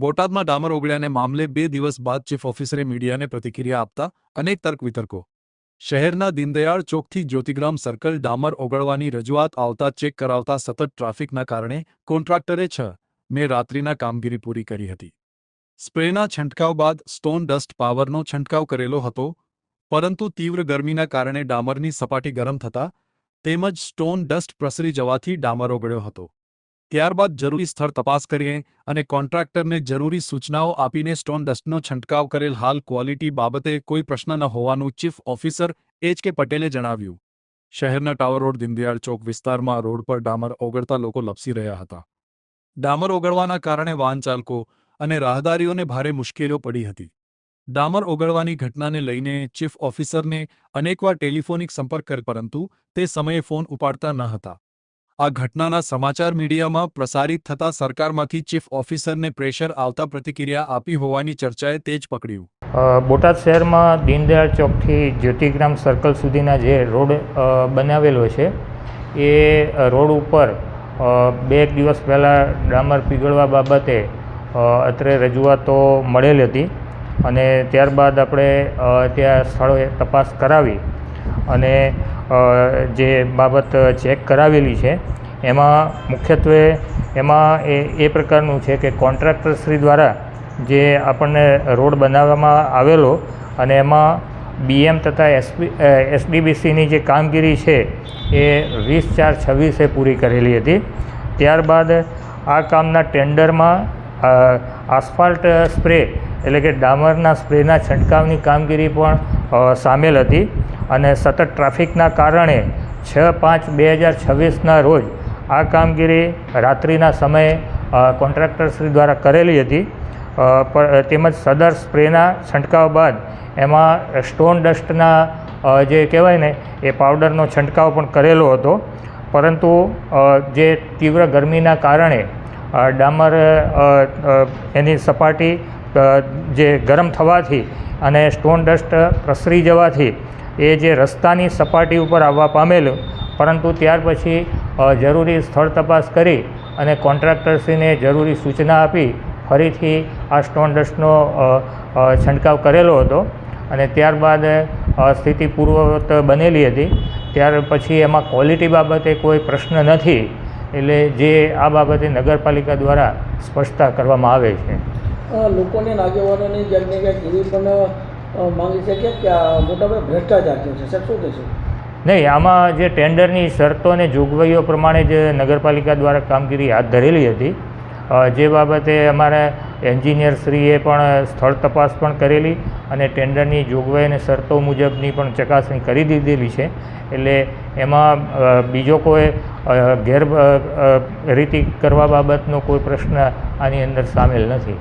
બોટાદમાં ડામર ઓગળ્યાને મામલે 2 દિવસ બાદ ચીફ ઓફિસરે મીડિયાને પ્રતિક્રિયા આપતા અનેક તર્ક વિતર્કો। શહેરના દીનદયાળ ચોકથી જ્યોતિગ્રામ સર્કલ ડામર ઓગળવાની રજૂઆત આવતા ચેક કરાવતા સતત ટ્રાફિકના કારણે કોન્ટ્રાક્ટરે 6 મે રાત્રિના કામગીરી પૂરી કરી હતી। સ્પ્રેના છંટકાવ બાદ સ્ટોન ડસ્ટ પાવરનો છંટકાવ કરેલો હતો, પરંતુ તીવ્ર ગરમીના કારણે ડામરની સપાટી ગરમ થતા તેમજ સ્ટોન ડસ્ટ પ્રસરી જવાથી ડામર ઓગળ્યો હતો। ત્યારબાદ જરૂરી સ્થળ તપાસ કરીને અને કોન્ટ્રાક્ટરને જરૂરી સૂચનાઓ આપીને સ્ટોન ડસ્ટનો છંટકાવ કરેલ। હાલ ક્વોલિટી બાબતે કોઈ પ્રશ્ન ન હોવાનું ચીફ ઓફિસર એચ.કે. પટેલે જણાવ્યું। શહેરના ટાવર રોડ દીનદયાળ ચોક વિસ્તારમાં રોડ પર ડામર ઓગળતા લોકો લપસી રહ્યા હતા। ડામર ઓગળવાના કારણે વાહન ચાલકો અને રાહદારીઓને ભારે મુશ્કેલીઓ પડી હતી। ડામર ઓગળવાની ઘટનાને લઈને ચીફ ઓફિસરને અનેકવાર ટેલિફોનિક સંપર્ક કર્યો, પરંતુ તે સમયે ફોન ઉપાડતા ન હતા। આ ઘટનાના સમાચાર મીડિયામાં પ્રસારિત થતા સરકારમાંથી ચીફ ઓફિસરને પ્રેશર આવતા પ્રતિક્રિયા આપી હોવાની ચર્ચાએ તેજ પકડ્યું। બોટાદ શહેરમાં દીનદયાળ ચોકથી જ્યોતિગ્રામ સર્કલ સુધીના જે રોડ બનાવેલો છે એ રોડ ઉપર 2 દિવસ પહેલાં ડામર પીગળવા બાબતે અત્રે રજૂઆતો મળેલ હતી અને ત્યારબાદ આપણે ત્યાં સ્થળોએ તપાસ કરાવી અને જે બાબત ચેક કરાવેલી છે એમાં મુખ્યત્વે એ પ્રકારનું છે કે કોન્ટ્રાક્ટરશ્રી દ્વારા જે આપણને રોડ બનાવવામાં આવેલો અને એમાં BM તથા SDBCની જે કામગીરી છે એ 20/4/26 પૂરી કરેલી હતી। ત્યારબાદ આ કામના ટેન્ડરમાં આસ્ફાલ્ટ સ્પ્રે એટલે કે ડામરના સ્પ્રેના છંટકાવની કામગીરી પણ સામેલ હતી અને સતત ટ્રાફિકના કારણે 6/5/2026ના રોજ આ કામગીરી રાત્રિના સમયે કોન્ટ્રાક્ટરશ્રી દ્વારા કરેલી હતી। તેમજ સદર સ્પ્રેના છંટકાવ બાદ એમાં સ્ટોન ડસ્ટના જે કહેવાય ને એ પાવડરનો છંટકાવ પણ કરેલો હતો, પરંતુ જે તીવ્ર ગરમીના કારણે ડામર એની સપાટી જે ગરમ થવાથી અને સ્ટોન ડસ્ટ પ્રસરી જવાથી એ જે રસ્તાની સપાટી ઉપર આવવા પામેલું, પરંતુ ત્યાર પછી જરૂરી સ્થળ તપાસ કરી અને કોન્ટ્રાક્ટરશ્રીને જરૂરી સૂચના આપી ફરીથી આ સ્ટોન ડસ્ટનો છંટકાવ કરેલો હતો અને ત્યારબાદ સ્થિતિ પૂર્વવત બનેલી હતી। ત્યાર પછી એમાં ક્વોલિટી બાબતે કોઈ પ્રશ્ન નથી, એટલે જે આ બાબતે નગરપાલિકા દ્વારા સ્પષ્ટતા કરવામાં આવે છે। લોકોને આગેવાનોની ક્યાંક ને ક્યાંક એવી પણ માંગી છે કે મોટાભાગે ભ્રષ્ટાચાર થયો છે, સાહેબ શું કહેશો? નહીં, આમાં જે ટેન્ડરની શરતો અને જોગવાઈઓ પ્રમાણે જ નગરપાલિકા દ્વારા કામગીરી હાથ ધરેલી હતી, જે બાબતે અમારા એન્જિનિયરશ્રીએ પણ સ્થળ તપાસ પણ કરેલી અને ટેન્ડરની જોગવાઈ અને શરતો મુજબની પણ ચકાસણી કરી દીધેલી છે। એટલે એમાં બીજો કોઈ ગેરરીતિ કરવા બાબતનો કોઈ પ્રશ્ન આની અંદર સામેલ નથી।